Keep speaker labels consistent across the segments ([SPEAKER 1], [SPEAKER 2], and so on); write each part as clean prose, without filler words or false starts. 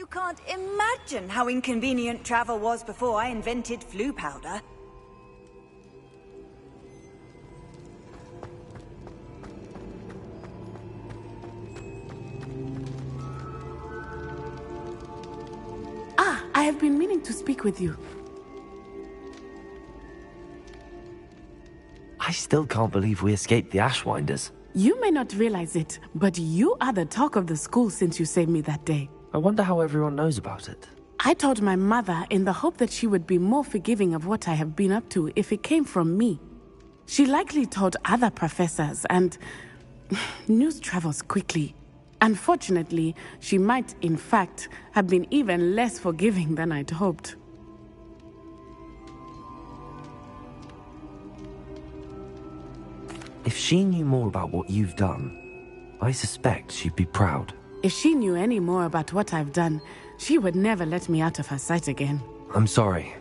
[SPEAKER 1] You can't imagine how inconvenient travel was before I invented flu powder.
[SPEAKER 2] Ah, I have been meaning to speak with you.
[SPEAKER 3] I still can't believe we escaped the Ashwinders.
[SPEAKER 2] You may not realize it, but you are the talk of the school since you saved me that day.
[SPEAKER 3] I wonder how everyone knows about it.
[SPEAKER 2] I told my mother in the hope that she would be more forgiving of what I have been up to if it came from me. She likely told other professors, and news travels quickly. Unfortunately, she might, in fact, have been even less forgiving than I'd hoped.
[SPEAKER 3] If she knew more about what you've done, I suspect she'd be proud.
[SPEAKER 2] If she knew any more about what I've done, she would never let me out of her sight again.
[SPEAKER 3] I'm sorry.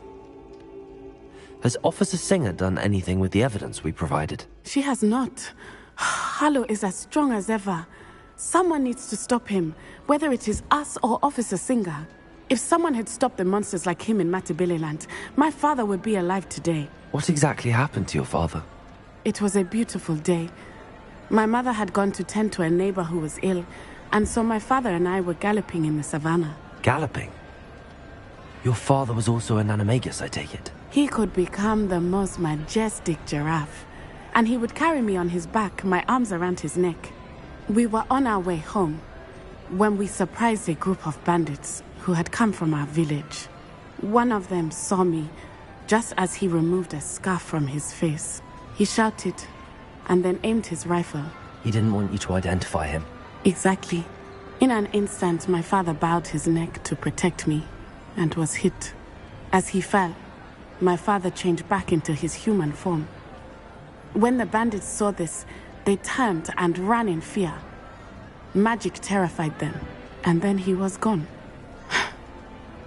[SPEAKER 3] Has Officer Singer done anything with the evidence we provided?
[SPEAKER 2] She has not. Harlow is as strong as ever. Someone needs to stop him, whether it is us or Officer Singer. If someone had stopped the monsters like him in Matabeleland, my father would be alive today.
[SPEAKER 3] What exactly happened to your father?
[SPEAKER 2] It was a beautiful day. My mother had gone to tend to a neighbor who was ill, and so my father and I were galloping in the savannah.
[SPEAKER 3] Galloping? Your father was also an animagus, I take it?
[SPEAKER 2] He could become the most majestic giraffe, and he would carry me on his back, my arms around his neck. We were on our way home when we surprised a group of bandits who had come from our village. One of them saw me just as he removed a scarf from his face. He shouted and then aimed his rifle.
[SPEAKER 3] He didn't want you to identify him.
[SPEAKER 2] Exactly. In an instant, my father bowed his neck to protect me and was hit. As he fell, my father changed back into his human form. When the bandits saw this, they turned and ran in fear. Magic terrified them, and then he was gone.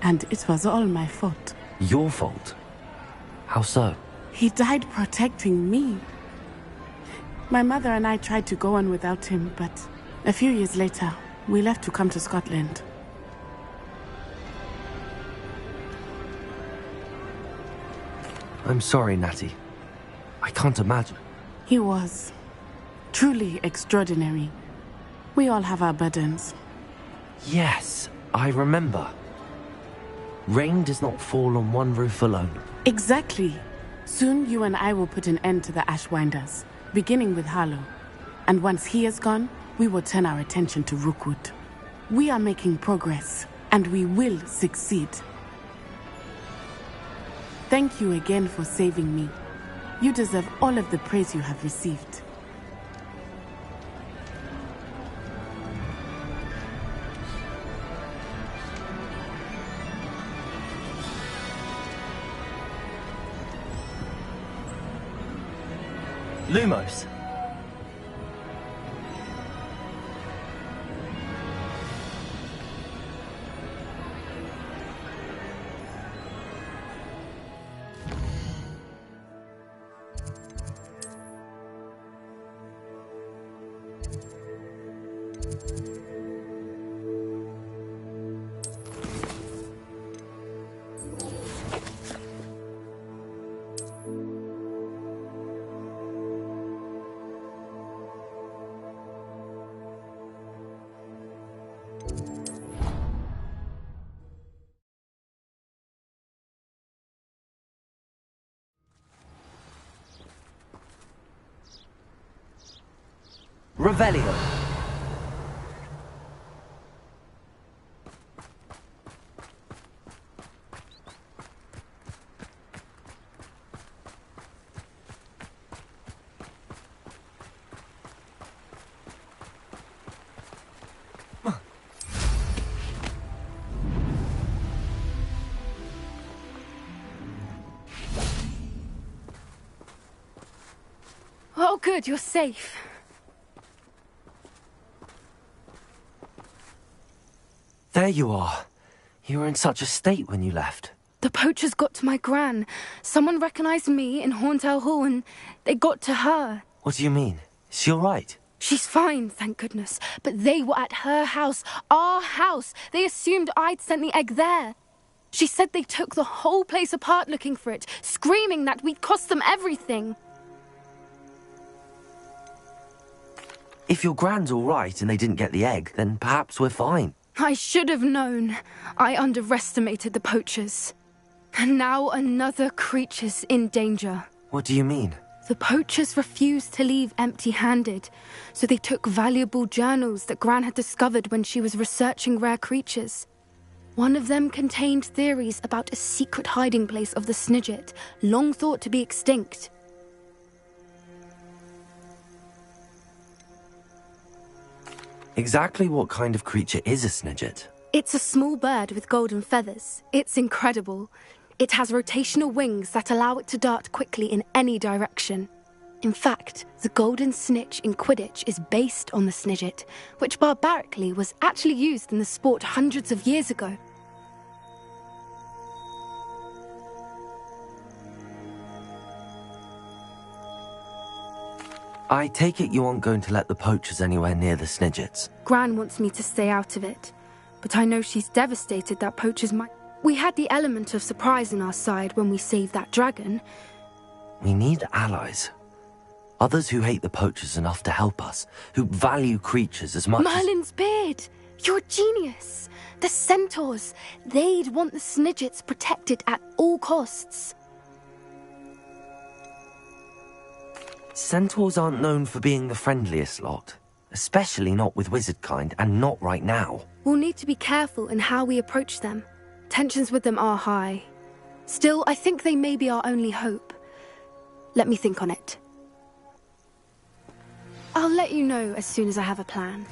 [SPEAKER 2] And it was all my fault.
[SPEAKER 3] Your fault? How so?
[SPEAKER 2] He died protecting me. My mother and I tried to go on without him, but a few years later, we left to come to Scotland.
[SPEAKER 3] I'm sorry, Natty. I can't imagine.
[SPEAKER 2] He was truly extraordinary. We all have our burdens.
[SPEAKER 3] Yes, I remember. Rain does not fall on one roof alone.
[SPEAKER 2] Exactly. Soon you and I will put an end to the Ashwinders, beginning with Harlow. And once he is gone, we will turn our attention to Rookwood. We are making progress, and we will succeed. Thank you again for saving me. You deserve all of the praise you have received.
[SPEAKER 3] Lumos! Revelio.
[SPEAKER 4] Oh, good, you're safe.
[SPEAKER 3] There you are. You were in such a state when you left.
[SPEAKER 4] The poachers got to my gran. Someone recognized me in Horndale Hall and they got to her.
[SPEAKER 3] What do you mean? Is she all right?
[SPEAKER 4] She's fine, thank goodness. But they were at her house, our house. They assumed I'd sent the egg there. She said they took the whole place apart looking for it, screaming that we'd cost them everything.
[SPEAKER 3] If your Gran's all right and they didn't get the egg, then perhaps we're fine.
[SPEAKER 4] I should have known. I underestimated the poachers. And now another creature's in danger.
[SPEAKER 3] What do you mean?
[SPEAKER 4] The poachers refused to leave empty-handed, so they took valuable journals that Gran had discovered when she was researching rare creatures. One of them contained theories about a secret hiding place of the Snidget, long thought to be extinct.
[SPEAKER 3] Exactly what kind of creature is a Snidget?
[SPEAKER 4] It's a small bird with golden feathers. It's incredible. It has rotational wings that allow it to dart quickly in any direction. In fact, the golden snitch in Quidditch is based on the Snidget, which barbarically was actually used in the sport hundreds of years ago.
[SPEAKER 3] I take it you aren't going to let the poachers anywhere near the Snidgets.
[SPEAKER 4] Gran wants me to stay out of it, but I know she's devastated that poachers might... We had the element of surprise on our side when we saved that dragon.
[SPEAKER 3] We need allies. Others who hate the poachers enough to help us, who value creatures as much
[SPEAKER 4] Merlin's beard! You're a genius! The centaurs! They'd want the Snidgets protected at all costs.
[SPEAKER 3] Centaurs aren't known for being the friendliest lot. Especially not with wizard kind, and not right now.
[SPEAKER 4] We'll need to be careful in how we approach them. Tensions with them are high. Still, I think they may be our only hope. Let me think on it. I'll let you know as soon as I have a plan.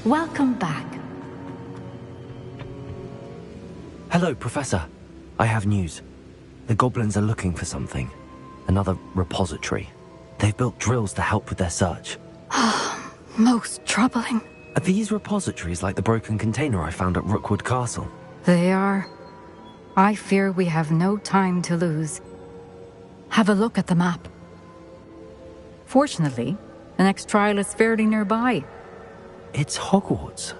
[SPEAKER 5] Welcome back.
[SPEAKER 3] Hello, Professor. I have news. The goblins are looking for something. Another repository. They've built drills to help with their search.
[SPEAKER 5] Most troubling.
[SPEAKER 3] Are these repositories like the broken container I found at Rookwood Castle?
[SPEAKER 5] They are. I fear we have no time to lose. Have a look at the map. Fortunately, the next trial is fairly nearby.
[SPEAKER 3] It's Hogwarts.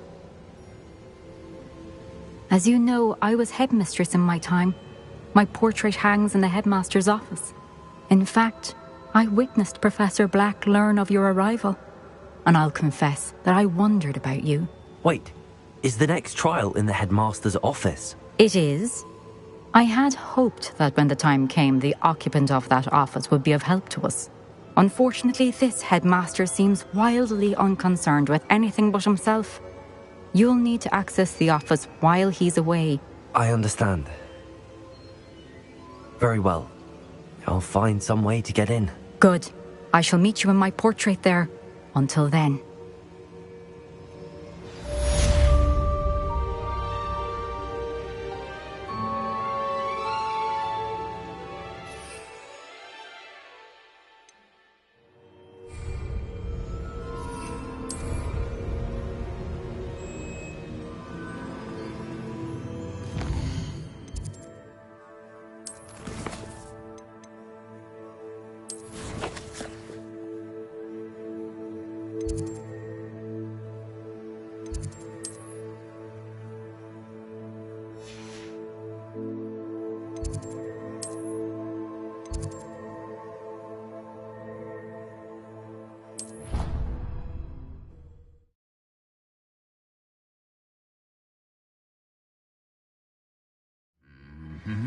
[SPEAKER 5] As you know, I was headmistress in my time. My portrait hangs in the headmaster's office. In fact, I witnessed Professor Black learn of your arrival. And I'll confess that I wondered about you.
[SPEAKER 3] Wait, is the next trial in the headmaster's office?
[SPEAKER 5] It is. I had hoped that when the time came, the occupant of that office would be of help to us. Unfortunately, this headmaster seems wildly unconcerned with anything but himself. You'll need to access the office while he's away.
[SPEAKER 3] I understand. Very well. I'll find some way to get in.
[SPEAKER 5] Good. I shall meet you in my portrait there. Until then.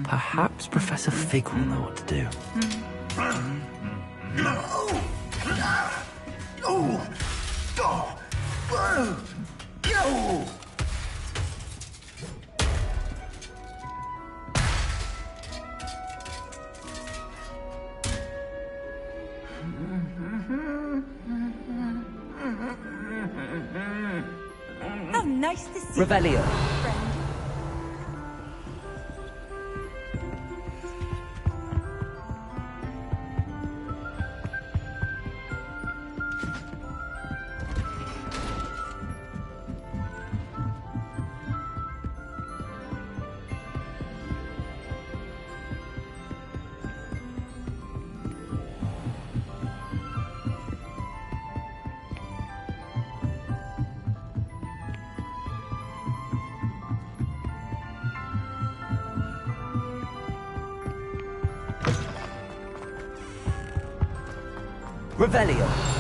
[SPEAKER 3] Perhaps Professor Fig will know what to do.
[SPEAKER 1] How nice to see
[SPEAKER 3] Revelio.
[SPEAKER 1] you, friend.
[SPEAKER 3] Revelio.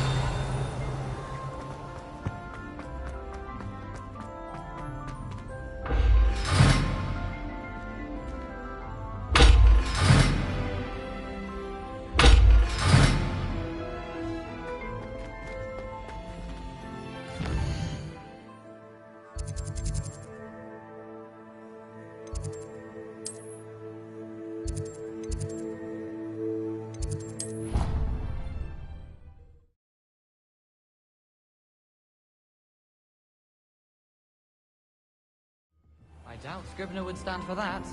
[SPEAKER 6] I doubt Scrivener would stand for that.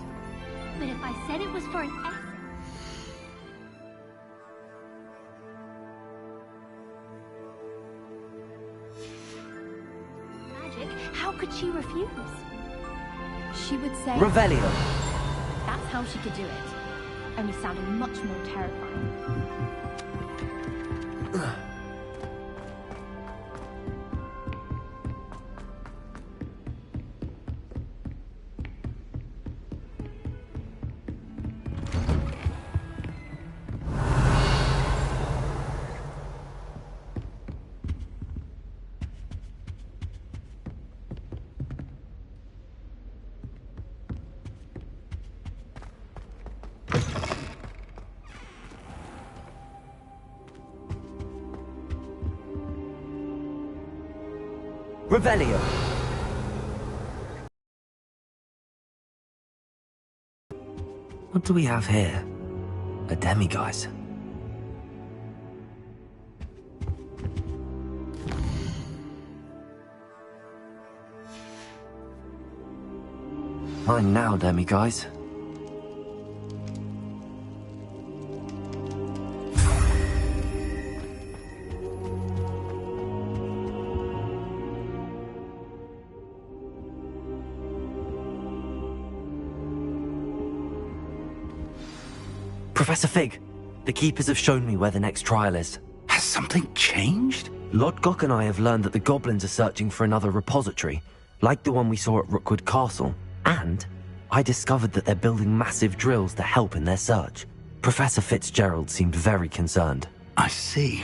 [SPEAKER 7] But if I said it was for an S... magic, how could she refuse?
[SPEAKER 4] She would say...
[SPEAKER 3] Revelio.
[SPEAKER 7] That's how she could do it. Only sounding much more terrifying.
[SPEAKER 3] Revelio. What do we have here? A demiguise. Mine now, demiguise. Professor Fig, the Keepers have shown me where the next trial is.
[SPEAKER 8] Has something changed?
[SPEAKER 3] Lodgok and I have learned that the goblins are searching for another repository, like the one we saw at Rookwood Castle. And I discovered that they're building massive drills to help in their search. Professor Fitzgerald seemed very concerned.
[SPEAKER 8] I see.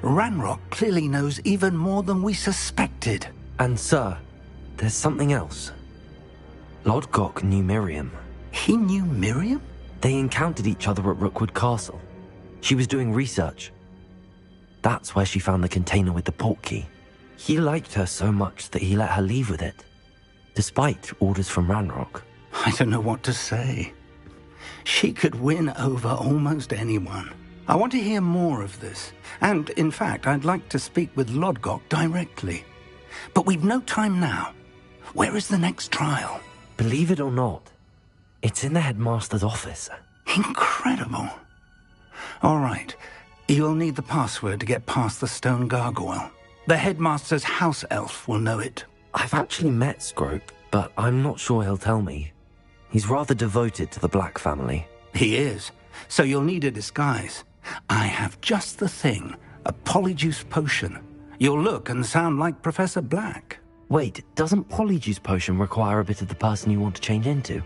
[SPEAKER 8] Ranrock clearly knows even more than we suspected.
[SPEAKER 3] And sir, there's something else. Lodgok knew Miriam.
[SPEAKER 8] He knew Miriam?
[SPEAKER 3] They encountered each other at Rookwood Castle. She was doing research. That's where she found the container with the portkey. He liked her so much that he let her leave with it, despite orders from Ranrock.
[SPEAKER 8] I don't know what to say. She could win over almost anyone. I want to hear more of this. And, in fact, I'd like to speak with Lodgok directly. But we've no time now. Where is the next trial?
[SPEAKER 3] Believe it or not, it's in the headmaster's office.
[SPEAKER 8] Incredible. All right. You'll need the password to get past the stone gargoyle. The headmaster's house elf will know it.
[SPEAKER 3] I've actually met Scrope, but I'm not sure he'll tell me. He's rather devoted to the Black family.
[SPEAKER 8] He is. So you'll need a disguise. I have just the thing. A polyjuice potion. You'll look and sound like Professor Black.
[SPEAKER 3] Wait, doesn't Polyjuice Potion require a bit of the person you want to change into?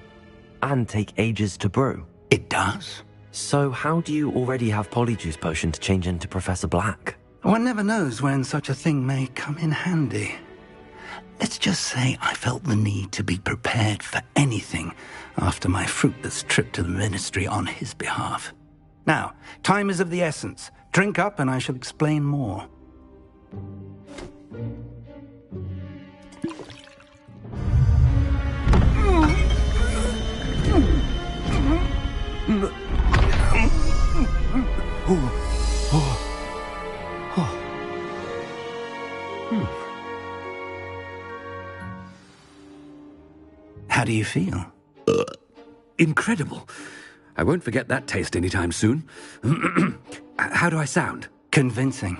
[SPEAKER 3] And take ages to brew?
[SPEAKER 8] It does.
[SPEAKER 3] So how do you already have Polyjuice Potion to change into Professor Black?
[SPEAKER 8] One never knows when such a thing may come in handy. Let's just say I felt the need to be prepared for anything after my fruitless trip to the Ministry on his behalf. Now, time is of the essence. Drink up and I shall explain more. How do you feel?
[SPEAKER 9] Incredible. I won't forget that taste anytime soon. How do I sound?
[SPEAKER 8] Convincing.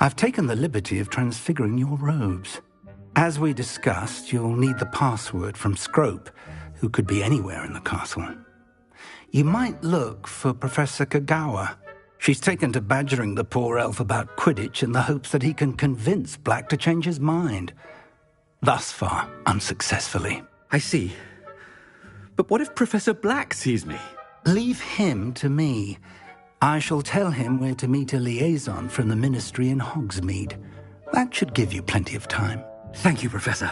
[SPEAKER 8] I've taken the liberty of transfiguring your robes. As we discussed, you'll need the password from Scrope, who could be anywhere in the castle. You might look for Professor Kagawa. She's taken to badgering the poor elf about Quidditch in the hopes that he can convince Black to change his mind. Thus far, unsuccessfully.
[SPEAKER 9] I see. But what if Professor Black sees me?
[SPEAKER 8] Leave him to me. I shall tell him where to meet a liaison from the Ministry in Hogsmeade. That should give you plenty of time.
[SPEAKER 9] Thank you, Professor.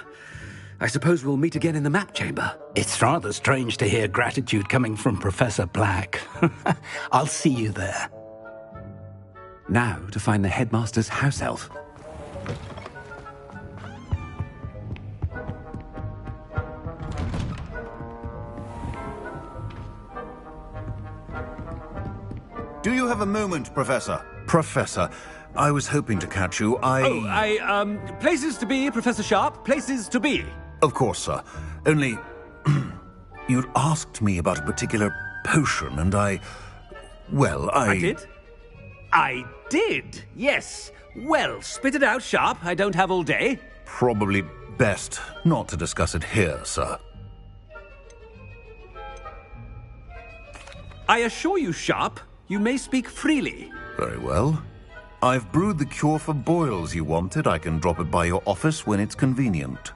[SPEAKER 9] I suppose we'll meet again in the map chamber.
[SPEAKER 8] It's rather strange to hear gratitude coming from Professor Black. I'll see you there.
[SPEAKER 9] Now to find the headmaster's house elf.
[SPEAKER 10] Do you have a moment, Professor? Professor, I was hoping to catch you.
[SPEAKER 9] Places to be, Professor Sharp. Places to be.
[SPEAKER 10] Of course, sir. Only, you'd asked me about a particular potion, and I
[SPEAKER 9] did? I did, yes. Well, spit it out, Sharp. I don't have all day.
[SPEAKER 10] Probably best not to discuss it here, sir.
[SPEAKER 9] I assure you, Sharp, you may speak freely.
[SPEAKER 10] Very well. I've brewed the cure for boils you wanted. I can drop it by your office when it's convenient.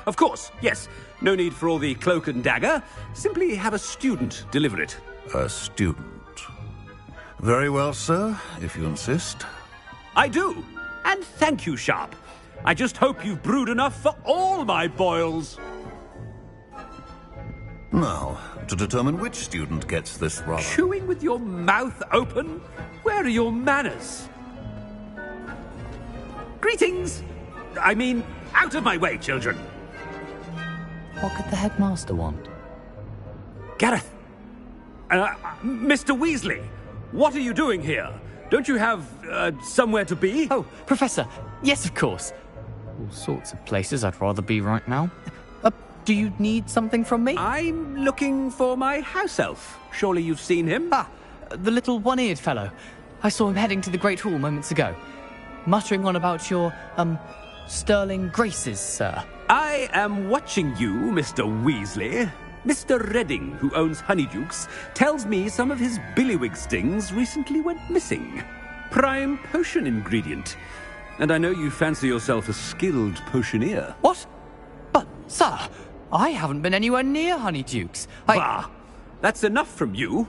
[SPEAKER 9] Of course, yes. No need for all the cloak and dagger. Simply have a student deliver it.
[SPEAKER 10] A student. Very well, sir, if you insist.
[SPEAKER 9] I do. And thank you, Sharp. I just hope you've brewed enough for all my boils.
[SPEAKER 10] Now, to determine which student gets this rather...
[SPEAKER 9] Chewing with your mouth open? Where are your manners? Greetings! I mean, out of my way, children.
[SPEAKER 6] What could the headmaster want?
[SPEAKER 9] Gareth! Mr. Weasley, what are you doing here? Don't you have, somewhere to be?
[SPEAKER 6] Oh, Professor, yes, of course. All sorts of places I'd rather be right now. Do you need something from me?
[SPEAKER 9] I'm looking for my house elf. Surely you've seen him?
[SPEAKER 6] Ah, the little one-eared fellow. I saw him heading to the Great Hall moments ago, muttering on about your, sterling graces, sir.
[SPEAKER 9] I am watching you, Mr. Weasley. Mr. Redding, who owns Honeydukes, tells me some of his billywig stings recently went missing. Prime potion ingredient. And I know you fancy yourself a skilled potioneer.
[SPEAKER 6] What? But, sir, I haven't been anywhere near Honeydukes.
[SPEAKER 9] Bah! That's enough from you.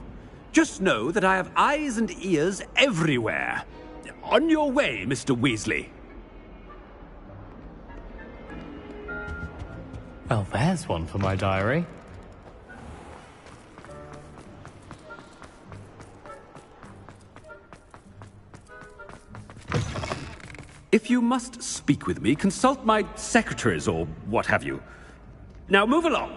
[SPEAKER 9] Just know that I have eyes and ears everywhere. On your way, Mr. Weasley.
[SPEAKER 6] Well, there's one for my diary.
[SPEAKER 9] If you must speak with me, consult my secretaries or what have you. Now move along.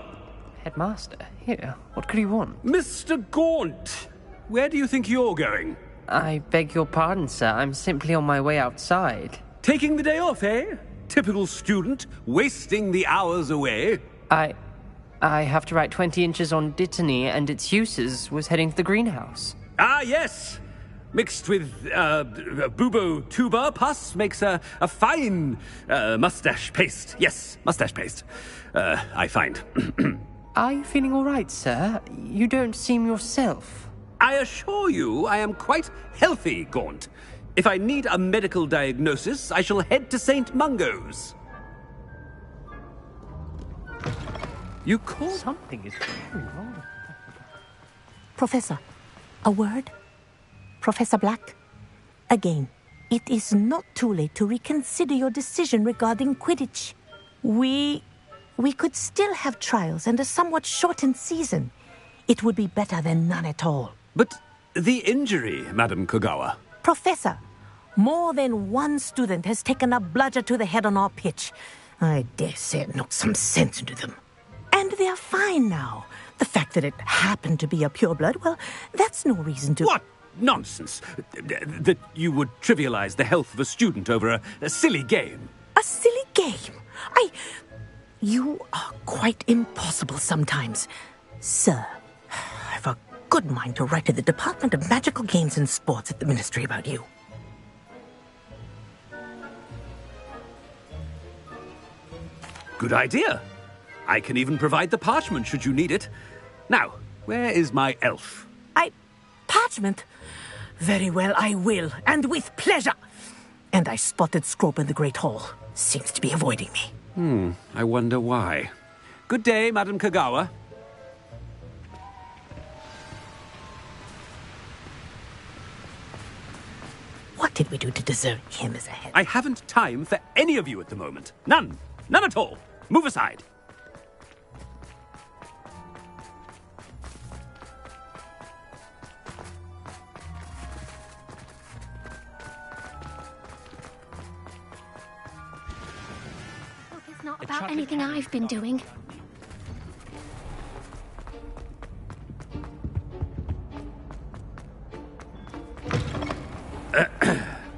[SPEAKER 11] Headmaster, here. What could he want?
[SPEAKER 9] Mr. Gaunt, where do you think you're going?
[SPEAKER 11] I beg your pardon, sir. I'm simply on my way outside.
[SPEAKER 9] Taking the day off, eh? Typical student, wasting the hours away.
[SPEAKER 11] I have to write 20 inches on Dittany and its uses. Was heading to the greenhouse.
[SPEAKER 9] Ah, yes. Mixed with bubo tuber pus makes a fine mustache paste. Yes, mustache paste. I find.
[SPEAKER 11] Are you feeling all right, sir? You don't seem yourself.
[SPEAKER 9] I assure you I am quite healthy, Gaunt. If I need a medical diagnosis, I shall head to St. Mungo's. You call...
[SPEAKER 11] Something is very wrong.
[SPEAKER 12] Professor, a word? Professor Black? Again, it is not too late to reconsider your decision regarding Quidditch. We could still have trials and a somewhat shortened season. It would be better than none at all.
[SPEAKER 9] But the injury, Madam Kogawa.
[SPEAKER 12] Professor, more than one student has taken a bludger to the head on our pitch. I dare say it knocked some sense into them. And they're fine now. The fact that it happened to be a pureblood, well, that's no reason to...
[SPEAKER 9] What nonsense! That you would trivialize the health of a student over a silly game.
[SPEAKER 12] A silly game? You are quite impossible sometimes. Sir, I've a good mind to write to the Department of Magical Games and Sports at the Ministry about you.
[SPEAKER 9] Good idea. I can even provide the parchment should you need it. Now, where is my elf?
[SPEAKER 12] Parchment? Very well, I will, and with pleasure. And I spotted Scrope in the Great Hall. Seems to be avoiding me.
[SPEAKER 9] I wonder why. Good day, Madam Kogawa.
[SPEAKER 12] What did we do to deserve him as a head?
[SPEAKER 9] I haven't time for any of you at the moment. None. None at all. Move aside.
[SPEAKER 4] It's not about anything I've been doing.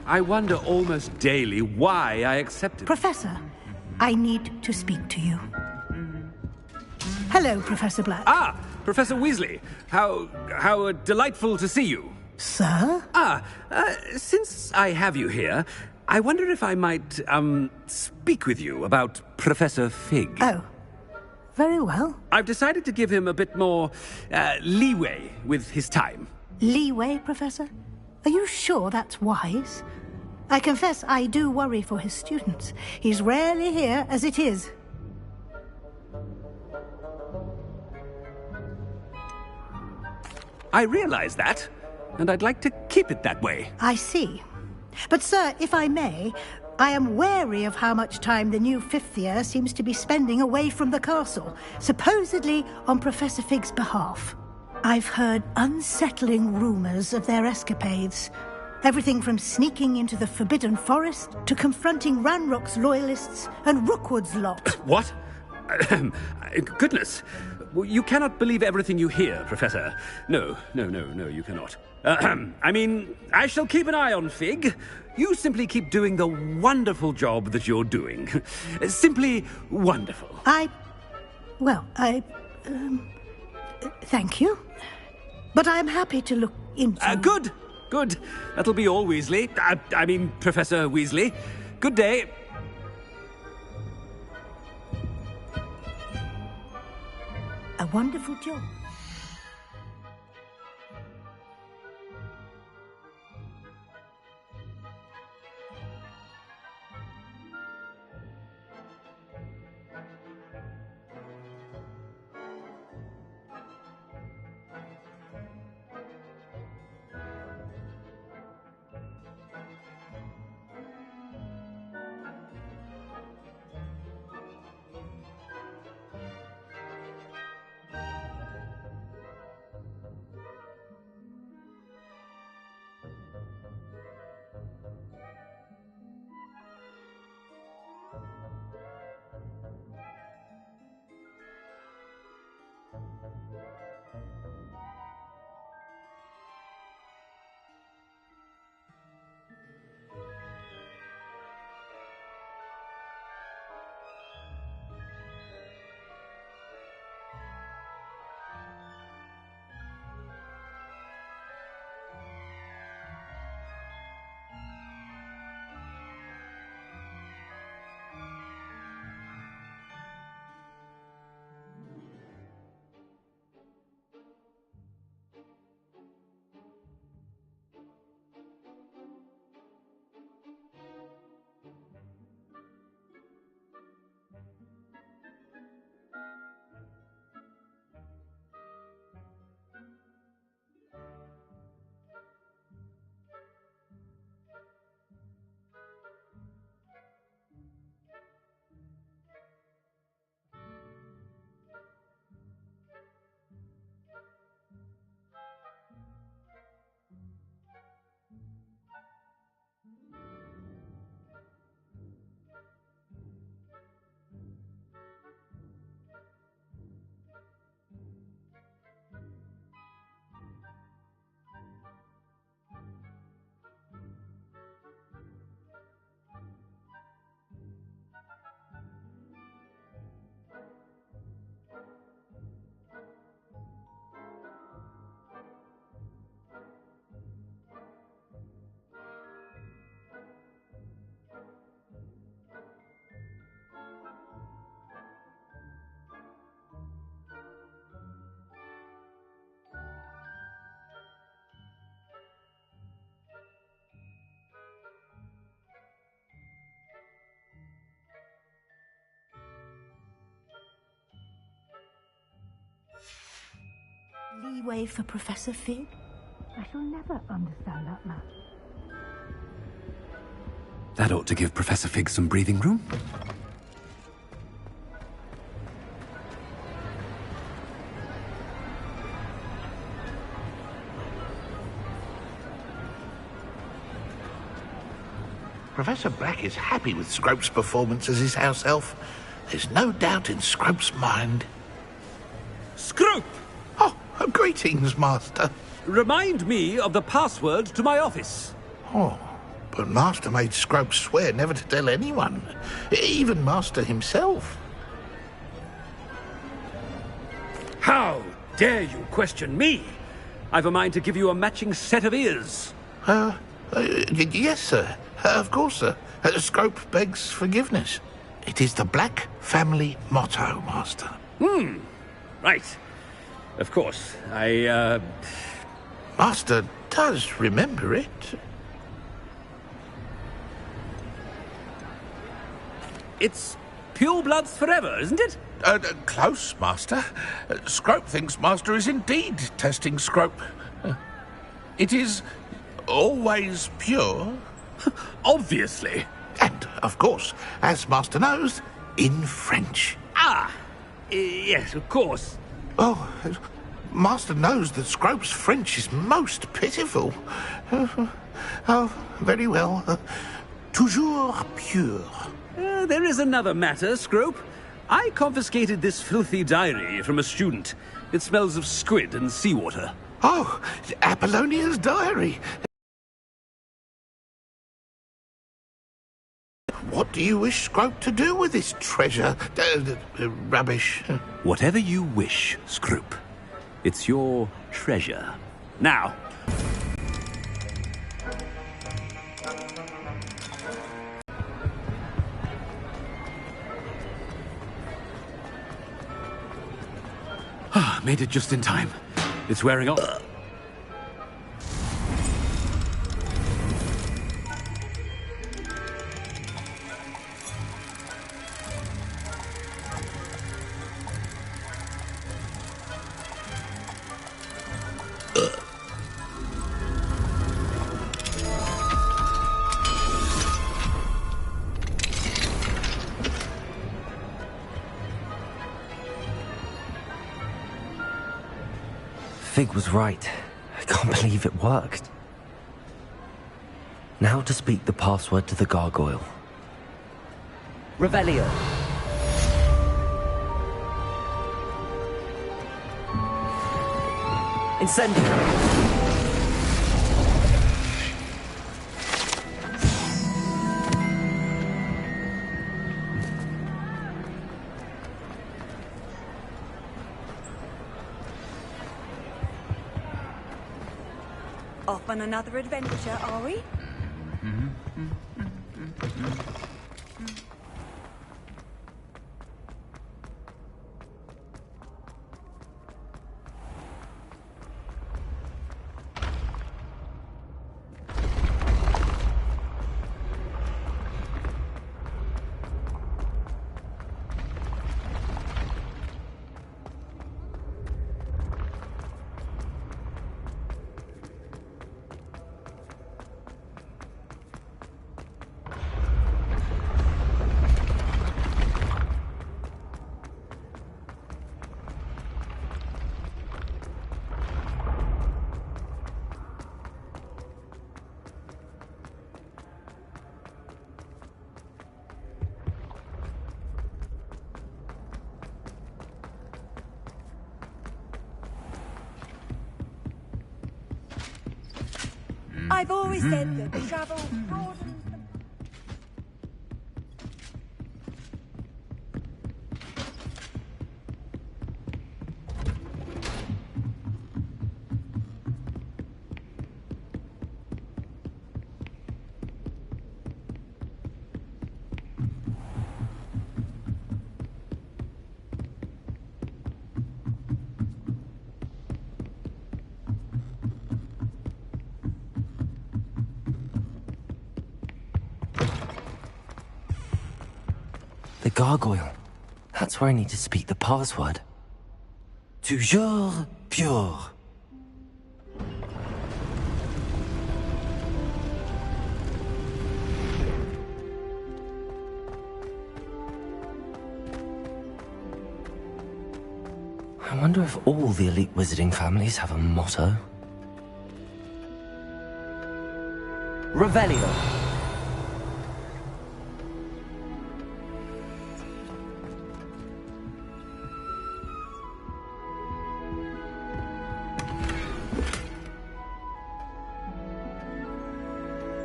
[SPEAKER 9] I wonder almost daily why I accepted.
[SPEAKER 13] Professor, I need to speak to you. Hello, Professor Black.
[SPEAKER 9] Ah, Professor Weasley. How delightful to see you.
[SPEAKER 13] Sir?
[SPEAKER 9] Since I have you here, I wonder if I might, speak with you about Professor Fig.
[SPEAKER 13] Oh, very well.
[SPEAKER 9] I've decided to give him a bit more, leeway with his time.
[SPEAKER 13] Leeway, Professor? Are you sure that's wise? I confess I do worry for his students. He's rarely here as it is.
[SPEAKER 9] I realize that, and I'd like to keep it that way.
[SPEAKER 13] I see. But, sir, if I may, I am wary of how much time the new fifth year seems to be spending away from the castle, supposedly on Professor Fig's behalf. I've heard unsettling rumors of their escapades. Everything from sneaking into the Forbidden Forest to confronting Ranrock's loyalists and Rookwood's lot.
[SPEAKER 9] What? Goodness. You cannot believe everything you hear, Professor. No, you cannot. I mean, I shall keep an eye on Fig. You simply keep doing the wonderful job that you're doing. Simply wonderful.
[SPEAKER 13] Thank you. But I'm happy to look into...
[SPEAKER 9] Good. That'll be all, Weasley. I mean, Professor Weasley. Good day.
[SPEAKER 13] a wonderful job. Leeway for Professor Fig? I shall never understand that man.
[SPEAKER 9] That ought to give Professor Fig some breathing room.
[SPEAKER 14] Professor Black is happy with Scrope's performance as his house elf. There's no doubt in Scrope's mind.
[SPEAKER 9] Scrope!
[SPEAKER 14] Oh, greetings, Master.
[SPEAKER 9] Remind me of the password to my office.
[SPEAKER 14] Oh, but Master made Scrope swear never to tell anyone, even Master himself.
[SPEAKER 9] How dare you question me? I've a mind to give you a matching set of ears.
[SPEAKER 14] Yes, sir. Of course, sir. Scrope begs forgiveness. It is the Black family motto, Master.
[SPEAKER 9] Right. Of course.
[SPEAKER 14] Master does remember it.
[SPEAKER 9] It's pure bloods forever, isn't it?
[SPEAKER 14] Close, Master. Scrope thinks Master is indeed testing Scrope. It is always pure.
[SPEAKER 9] Obviously.
[SPEAKER 14] And, of course, as Master knows, in French.
[SPEAKER 9] Yes, of course.
[SPEAKER 14] Oh, Master knows that Scrope's French is most pitiful. Oh, very well. Toujours pure.
[SPEAKER 9] There is another matter, Scrope. I confiscated this filthy diary from a student. It smells of squid and seawater.
[SPEAKER 14] Oh, Apollonia's diary. What do you wish Scrope to do with this treasure? Rubbish.
[SPEAKER 9] Whatever you wish, Scrope. It's your treasure. Now. Made it just in time. It's wearing off.
[SPEAKER 3] Fig was right. I can't believe it worked. Now to speak the password to the gargoyle. Revelio. Incendio.
[SPEAKER 1] Off on another adventure, are we? I've always said that travel broadens the...
[SPEAKER 3] The gargoyle. That's where I need to speak the password. Toujours pure. I wonder if all the elite wizarding families have a motto. Revelio.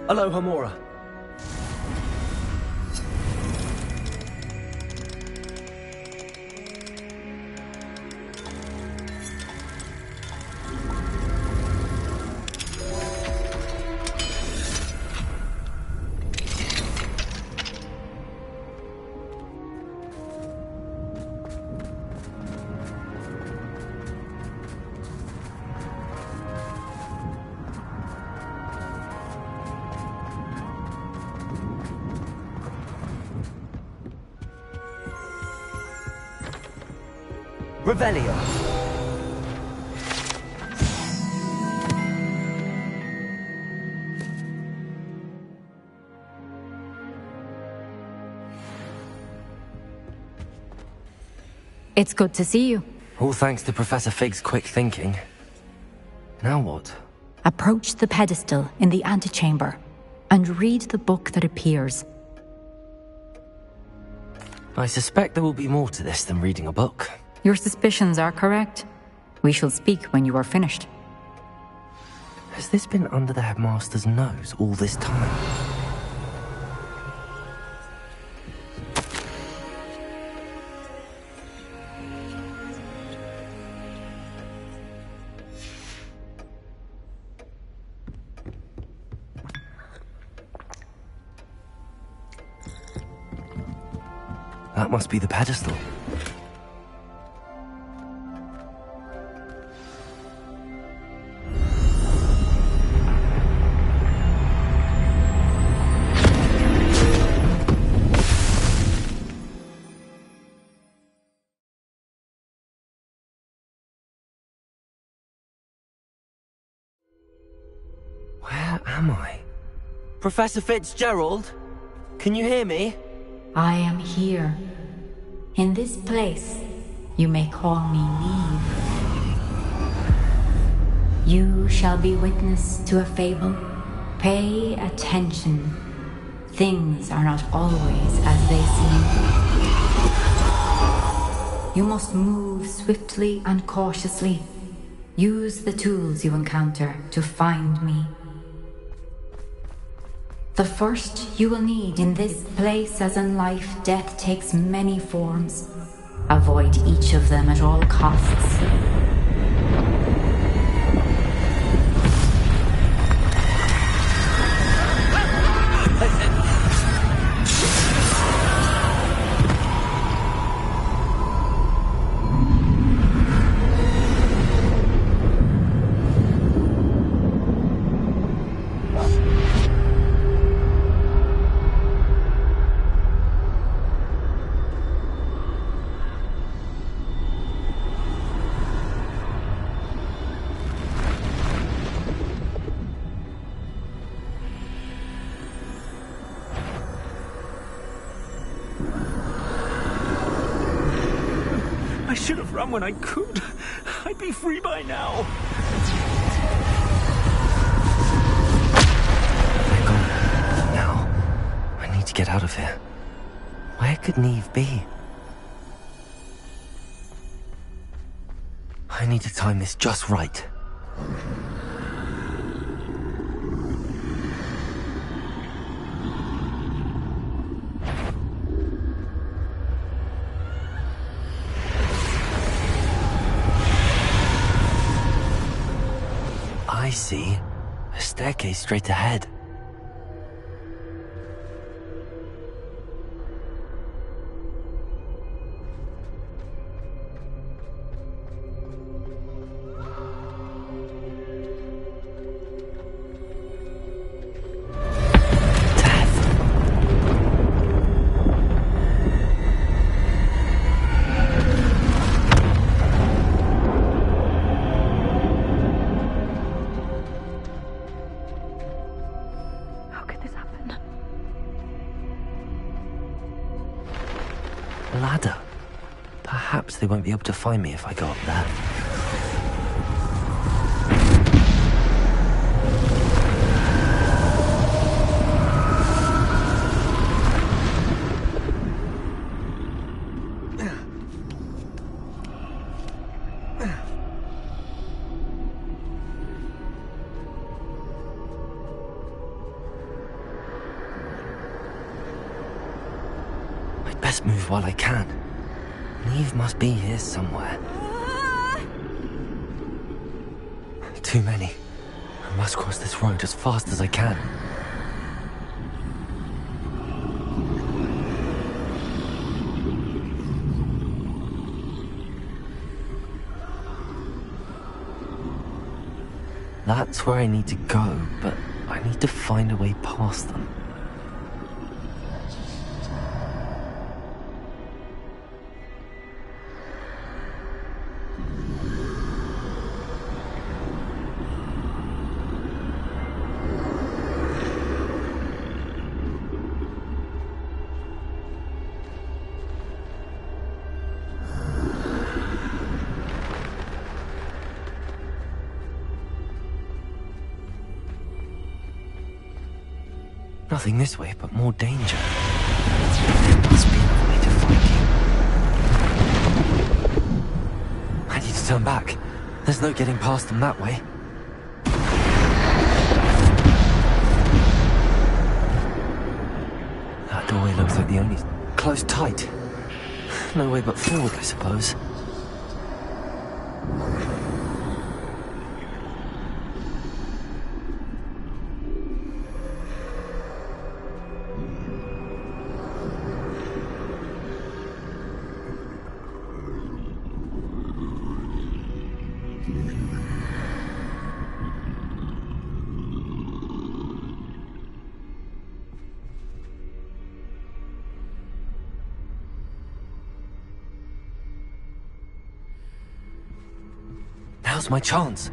[SPEAKER 3] Aloha Mora. Revelio.
[SPEAKER 5] It's good to see you.
[SPEAKER 3] All thanks to Professor Fig's quick thinking. Now what?
[SPEAKER 5] Approach the pedestal in the antechamber and read the book that appears.
[SPEAKER 3] I suspect there will be more to this than reading a book.
[SPEAKER 5] Your suspicions are correct. We shall speak when you are finished.
[SPEAKER 3] Has this been under the headmaster's nose all this time? That must be the pedestal. am I? Professor Fitzgerald? Can you hear me?
[SPEAKER 5] I am here. In this place, you may call me Neve. You shall be witness to a fable. Pay attention. Things are not always as they seem. You must move swiftly and cautiously. Use the tools you encounter to find me. The first you will need in this place, as in life, death takes many forms. Avoid each of them at all costs.
[SPEAKER 9] I should have run when I could. I'd be free by now.
[SPEAKER 3] They're gone. Now, I need to get out of here. Where could Neve be? I need to time this just right. I see. A staircase straight ahead. Ladder. Perhaps they won't be able to find me if I go up there. Best move while I can. Neve must be here somewhere. Too many. I must cross this road as fast as I can. That's where I need to go, but I need to find a way past them. Nothing this way, but more danger. There must be another way to find you. I need to turn back. There's no getting past them that way. That doorway looks like the only... closed tight. No way but forward, I suppose. Now's my chance.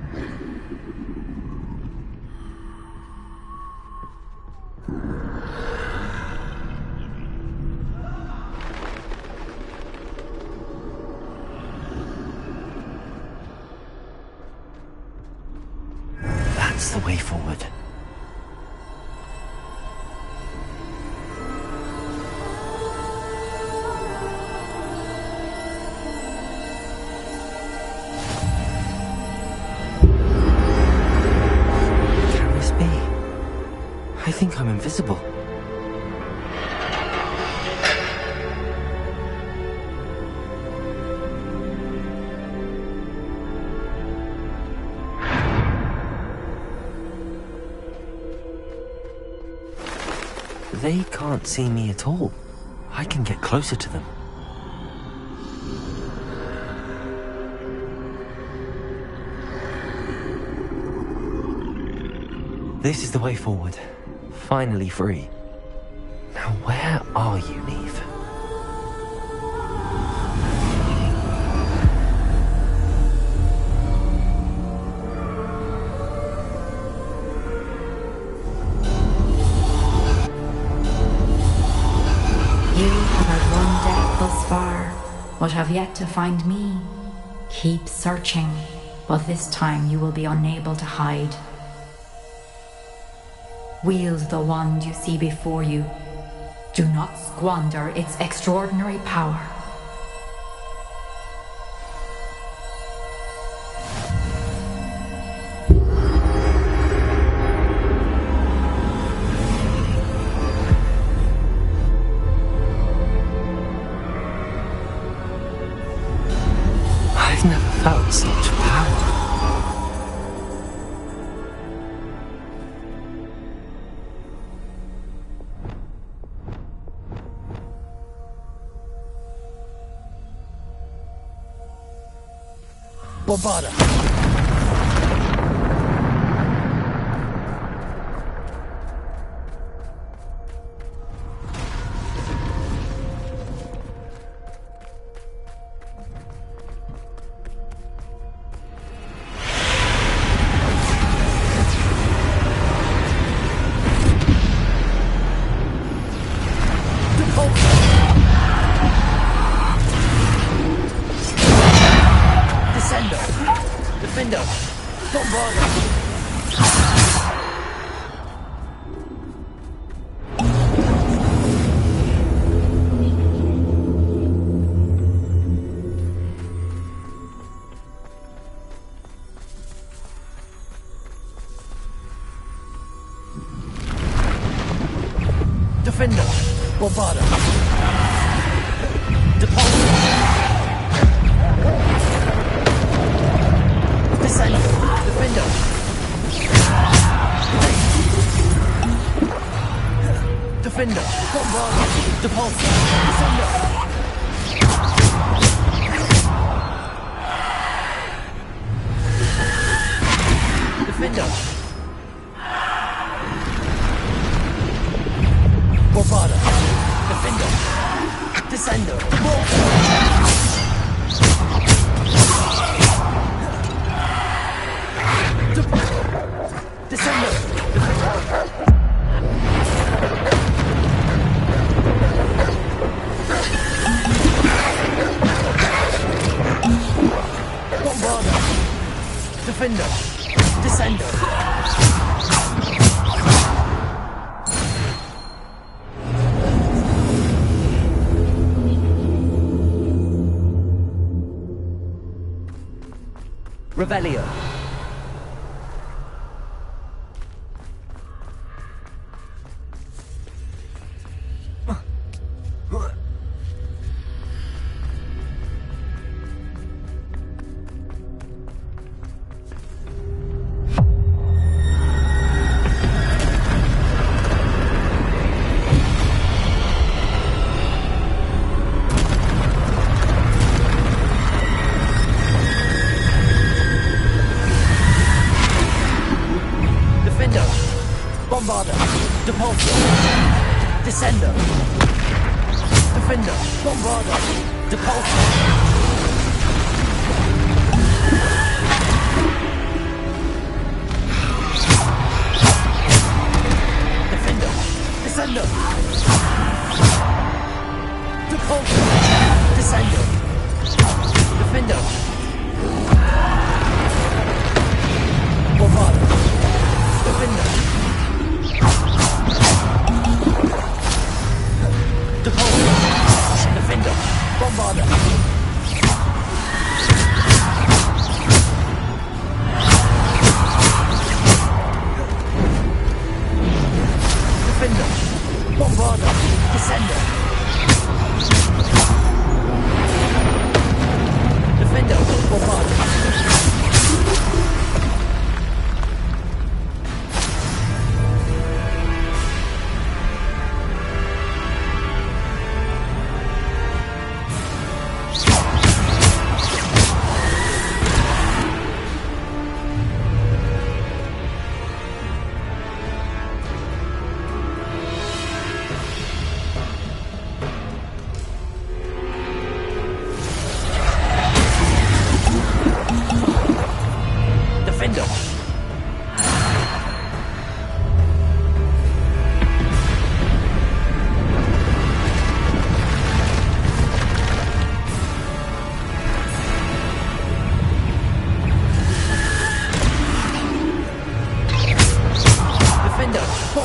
[SPEAKER 3] What's the way forward? Can this be? I think I'm invisible. They can't see me at all. I can get closer to them. This is the way forward. Finally free. Now where are you, Neve?
[SPEAKER 5] But have yet to find me. Keep searching, but this time you will be unable to hide. Wield the wand you see before you. Do not squander its extraordinary power.
[SPEAKER 3] I've never felt such power.
[SPEAKER 15] Bobada. Defender, Bobada. Depulsor. Descender, Defender. Defender, Bobada. Depulsor. Descender. Defender. Bovada. Defender. Descender. Descender. Bombada. Defender. Descender. Revelio. Bombarder, Depulsor, Descender, Defender, Bombarder, Depulsor. Defender, Descender, Depulsor, Descender, Defender, Bombarder.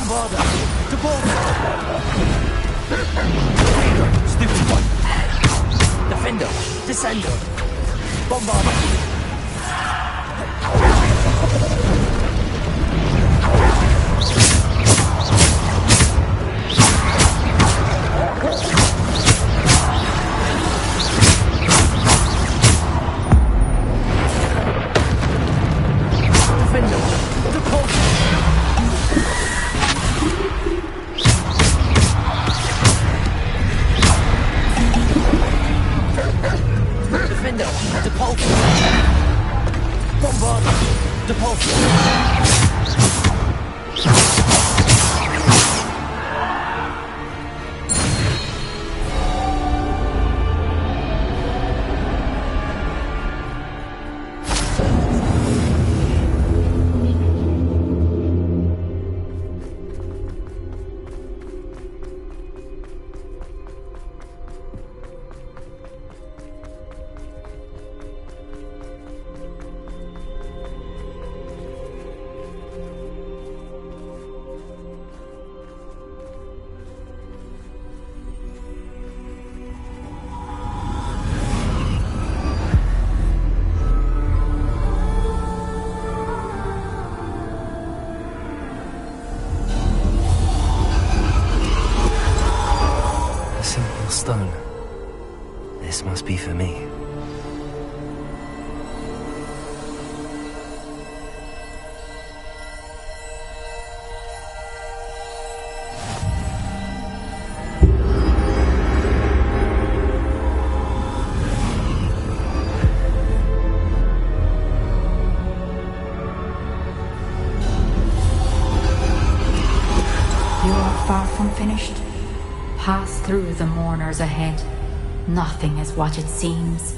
[SPEAKER 15] Bombarda! Depulso!
[SPEAKER 6] Stupid one!
[SPEAKER 15] Defender! Descendo! Bombarda!
[SPEAKER 3] Stone. This must be for me.
[SPEAKER 5] You are far from finished. Pass through the mourners ahead. Nothing is what it seems.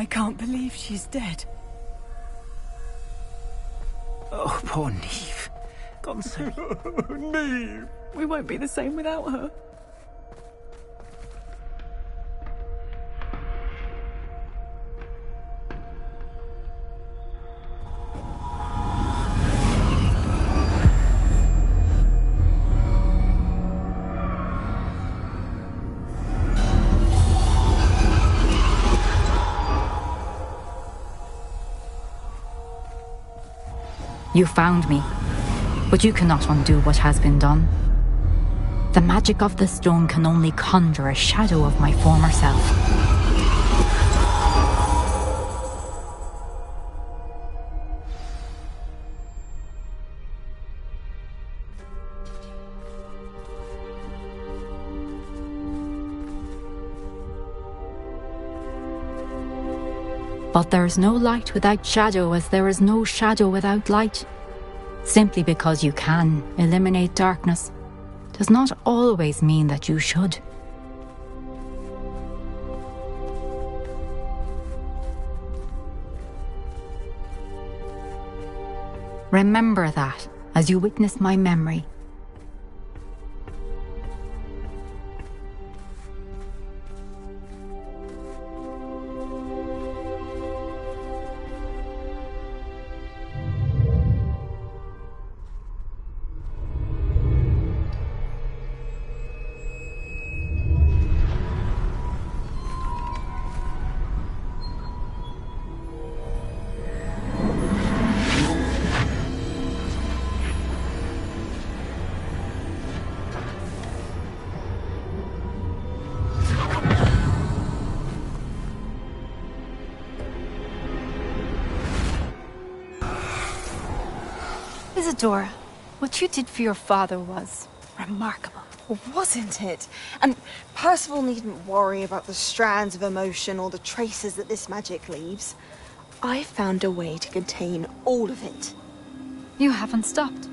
[SPEAKER 1] I can't believe she's dead.
[SPEAKER 15] Oh, poor Neve. Gone so...
[SPEAKER 1] Neve! We won't be the same without her.
[SPEAKER 5] You found me, but you cannot undo what has been done. The magic of the stone can only conjure a shadow of my former self. But there is no light without shadow, as there is no shadow without light. Simply because you can eliminate darkness does not always mean that you should. Remember that as you witness my memory.
[SPEAKER 16] Isadora, what you did for your father was remarkable.
[SPEAKER 17] Wasn't it? And Percival needn't worry about the strands of emotion or the traces that this magic leaves. I found a way to contain all of it.
[SPEAKER 16] You haven't stopped.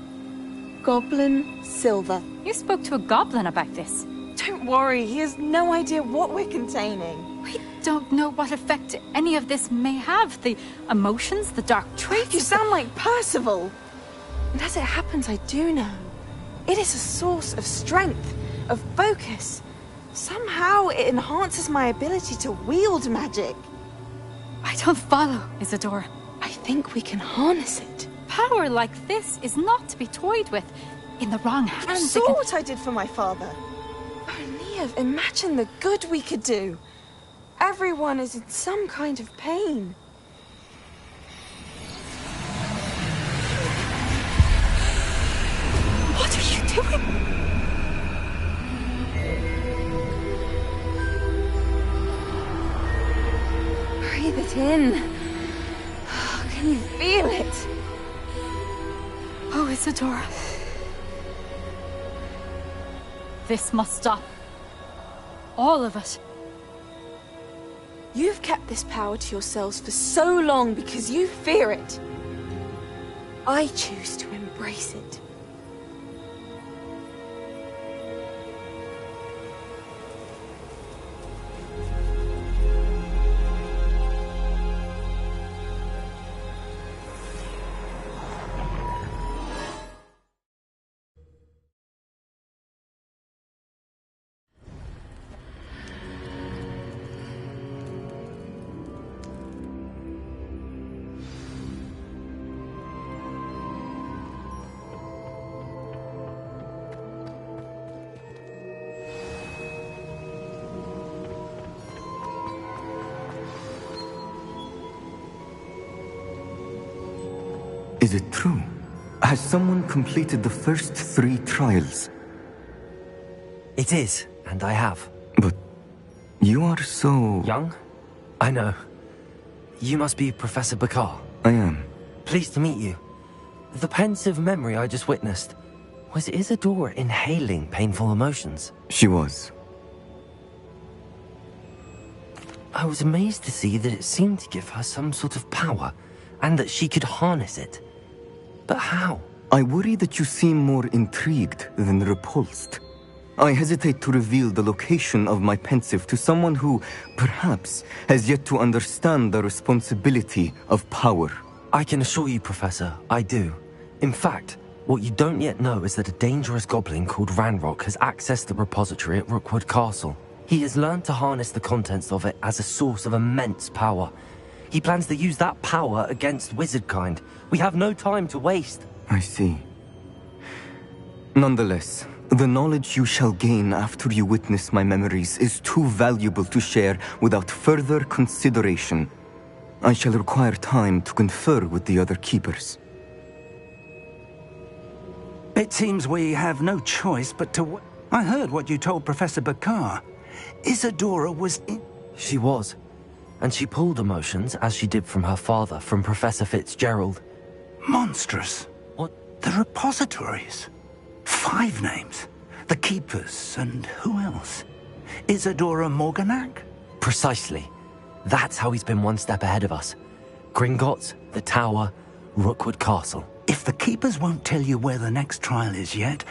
[SPEAKER 17] Goblin Silver.
[SPEAKER 16] You spoke to a goblin about this.
[SPEAKER 17] Don't worry, he has no idea what we're containing.
[SPEAKER 16] We don't know what effect any of this may have. The emotions, the dark traits.
[SPEAKER 17] You sound like Percival. And as it happens, I do know. It is a source of strength, of focus. Somehow it enhances my ability to wield magic.
[SPEAKER 16] I don't follow, Isadora.
[SPEAKER 17] I think we can harness it.
[SPEAKER 16] Power like this is not to be toyed with. In the wrong hands.
[SPEAKER 17] You saw what I did for my father. Oh, Neve, imagine the good we could do. Everyone is in some kind of pain.
[SPEAKER 16] What are you doing?
[SPEAKER 17] Breathe it in. Can you feel it?
[SPEAKER 16] Oh, Isadora. This must stop. All of it.
[SPEAKER 17] You've kept this power to yourselves for so long because you fear it. I choose to embrace it.
[SPEAKER 18] Is it true? Has someone completed the first 3 trials?
[SPEAKER 3] It is, and I have.
[SPEAKER 18] But you are so...
[SPEAKER 3] young? I know. You must be Professor Bakar.
[SPEAKER 18] I am.
[SPEAKER 3] Pleased to meet you. The pensive memory I just witnessed, was Isadora inhaling painful emotions?
[SPEAKER 18] She was.
[SPEAKER 3] I was amazed to see that it seemed to give her some sort of power, and that she could harness it. But how?
[SPEAKER 18] I worry that you seem more intrigued than repulsed. I hesitate to reveal the location of my pensive to someone who, perhaps, has yet to understand the responsibility of power.
[SPEAKER 3] I can assure you, Professor, I do. In fact, what you don't yet know is that a dangerous goblin called Ranrock has accessed the repository at Rookwood Castle. He has learned to harness the contents of it as a source of immense power. He plans to use that power against wizardkind. We have no time to waste.
[SPEAKER 18] I see. Nonetheless, the knowledge you shall gain after you witness my memories is too valuable to share without further consideration. I shall require time to confer with the other keepers.
[SPEAKER 8] It seems we have no choice but to... I heard what you told Professor Bakar. Isadora was in...
[SPEAKER 3] She was. And she pulled emotions, as she did from her father, from Professor Fitzgerald.
[SPEAKER 8] Monstrous.
[SPEAKER 3] What?
[SPEAKER 8] The repositories. 5 names. The Keepers, and who else? Isadora Morganac?
[SPEAKER 3] Precisely. That's how he's been one step ahead of us. Gringotts, the Tower, Rookwood Castle.
[SPEAKER 8] If the Keepers won't tell you where the next trial is yet,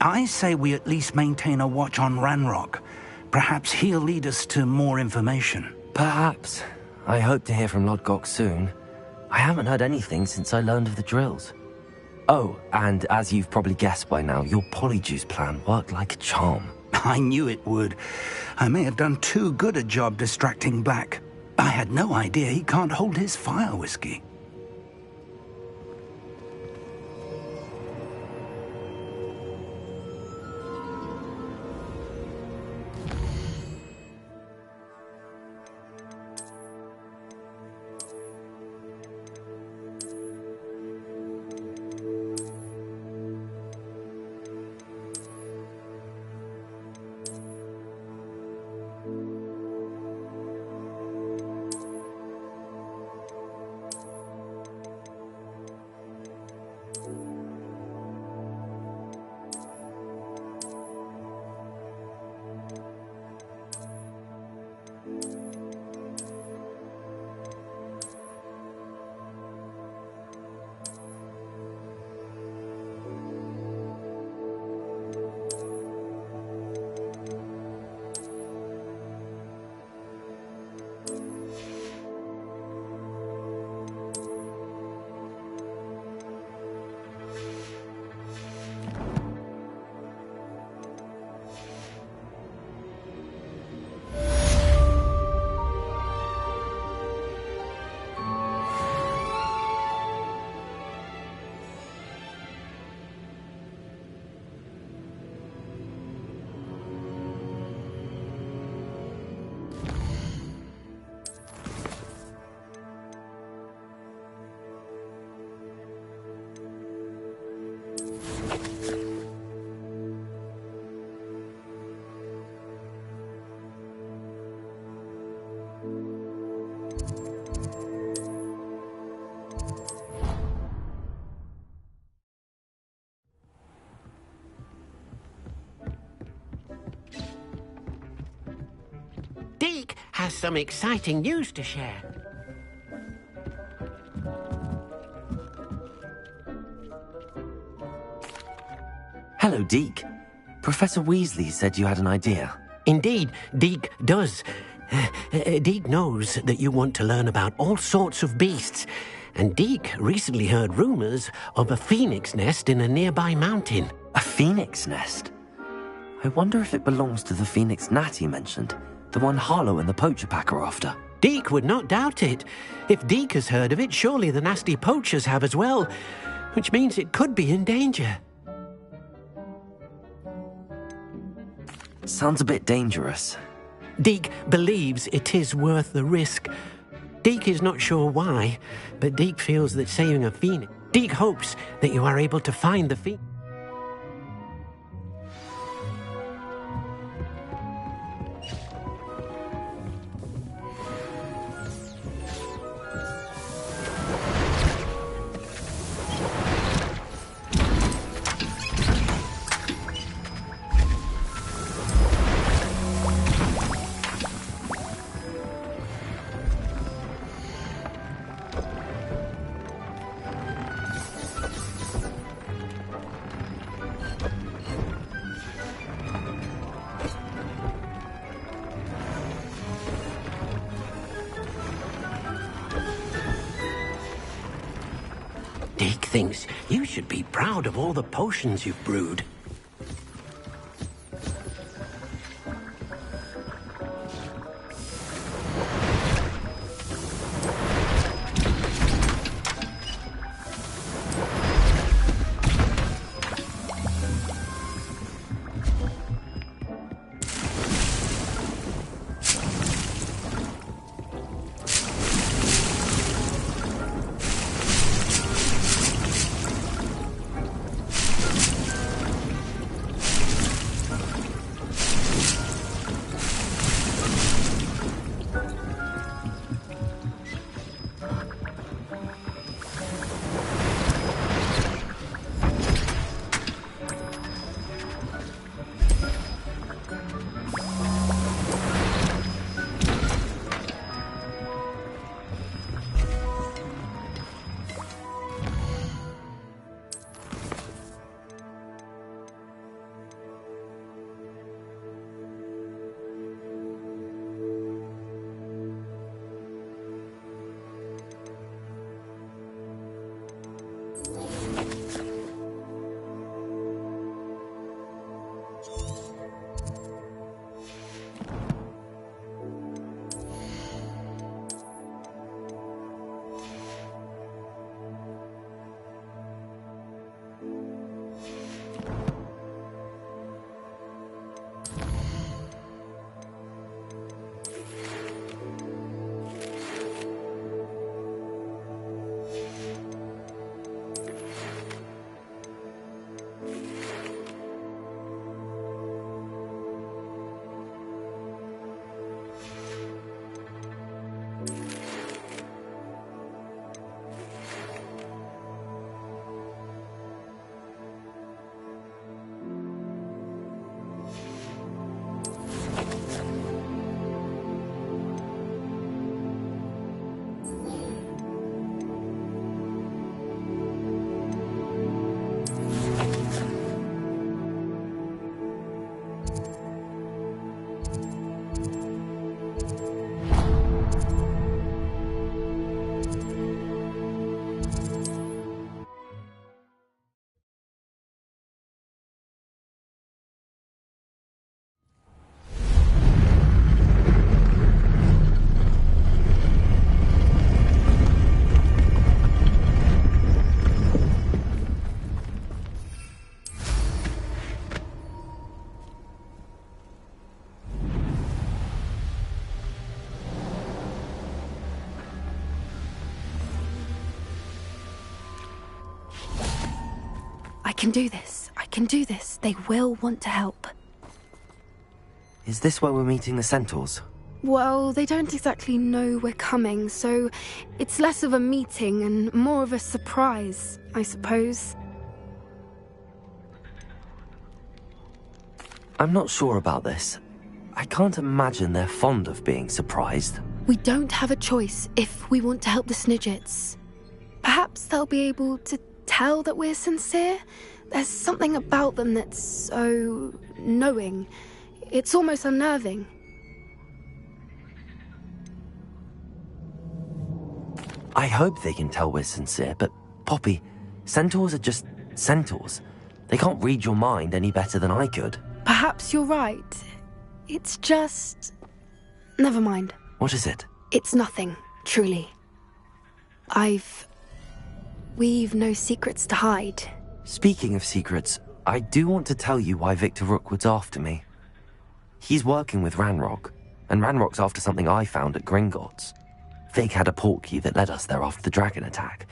[SPEAKER 8] I say we at least maintain a watch on Ranrock. Perhaps he'll lead us to more information.
[SPEAKER 3] Perhaps. I hope to hear from Lodgok soon. I haven't heard anything since I learned of the drills. Oh, and as you've probably guessed by now, your Polyjuice plan worked like a charm.
[SPEAKER 8] I knew it would. I may have done too good a job distracting Black. I had no idea he can't hold his fire whiskey.
[SPEAKER 19] Deek has some exciting news to share.
[SPEAKER 3] Hello, Deke. Professor Weasley said you had an idea.
[SPEAKER 19] Indeed, Deek does. Deek knows that you want to learn about all sorts of beasts, and Deek recently heard rumors of a phoenix nest in a nearby mountain.
[SPEAKER 3] A phoenix nest? I wonder if it belongs to the phoenix gnat he mentioned. The one Harlow and the poacher pack are after.
[SPEAKER 19] Deek would not doubt it. If Deek has heard of it, surely the nasty poachers have as well, which means it could be in danger.
[SPEAKER 3] Sounds a bit dangerous.
[SPEAKER 19] Deek believes it is worth the risk. Deek is not sure why, but Deek feels that saving a phoenix... Deek hopes that you are able to find the phoenix. thinks you should be proud of all the potions you've brewed.
[SPEAKER 4] I can do this. I can do this. They will want to help.
[SPEAKER 3] Is this where we're meeting the Centaurs?
[SPEAKER 4] Well, they don't exactly know we're coming, so it's less of a meeting and more of a surprise, I suppose.
[SPEAKER 3] I'm not sure about this. I can't imagine they're fond of being surprised.
[SPEAKER 4] We don't have a choice if we want to help the Snidgets. Perhaps they'll be able to tell that we're sincere. There's something about them that's so knowing. It's almost unnerving.
[SPEAKER 3] I hope they can tell we're sincere, but Poppy, Centaurs are just Centaurs. They can't read your mind any better than I could.
[SPEAKER 4] Perhaps you're right. It's just... Never mind.
[SPEAKER 3] What is it?
[SPEAKER 4] It's nothing, truly. We've no secrets to hide.
[SPEAKER 3] Speaking of secrets, I do want to tell you why Victor Rookwood's after me. He's working with Ranrock, and Ranrock's after something I found at Gringotts. Fig had a portkey that led us there after the dragon attack.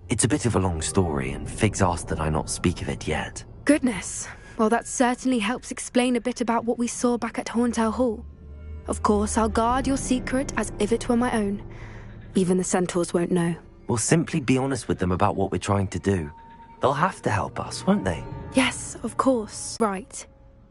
[SPEAKER 3] It's a bit of a long story, and Fig's asked that I not speak of it yet.
[SPEAKER 4] Goodness. Well, that certainly helps explain a bit about what we saw back at Horntail Hall. Of course, I'll guard your secret as if it were my own. Even the Centaurs won't know.
[SPEAKER 3] We'll simply be honest with them about what we're trying to do. They'll have to help us, won't they?
[SPEAKER 4] Yes, of course. Right.